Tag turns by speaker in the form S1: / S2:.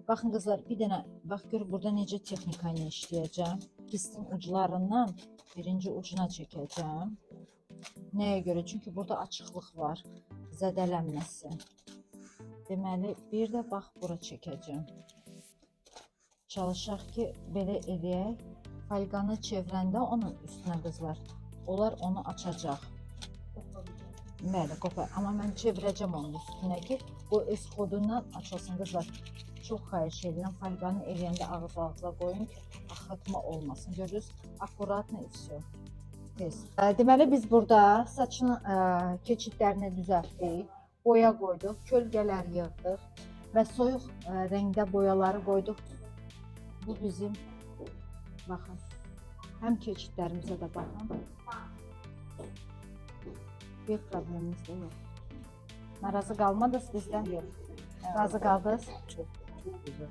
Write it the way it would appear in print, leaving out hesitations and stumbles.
S1: Baxın qızlar, bir dənə bax gör burada necə texnika ilə işləyəcəm. Pistin uclarından birinci ucuna çəkəcəm. Nəyə görə? Çünki burada açıqlıq var, zədələnməsin. Deməli, bir də bax bura çəkəcəm. Çalışaq ki, belə eləyək. Falqanı çevirəndə onun üstünə qızlar, onlar onu açacaq. Bəli, qopar. Amma mən çevirəcəm onun üstünə ki, o öz kodundan açılsın qızlar. Çox xahiş edirəm, falqanı eləyəndə ağız-ağıza qoyun ki, axıtma olmasın. Görürüz, akuratla ifsiyor. Deməli, biz burada saçın keçidlərini düzəltdik, boya qoyduq, kölgələr yığdıq və soyuq rəngdə boyaları qoyduq. Bu bizim, baxın, həm keçidlərimizə də baxın. Bir problemimiz də yox. Narazı qalmadınız bizdən? Yox. Razı qaldınız?
S2: Çok güzel.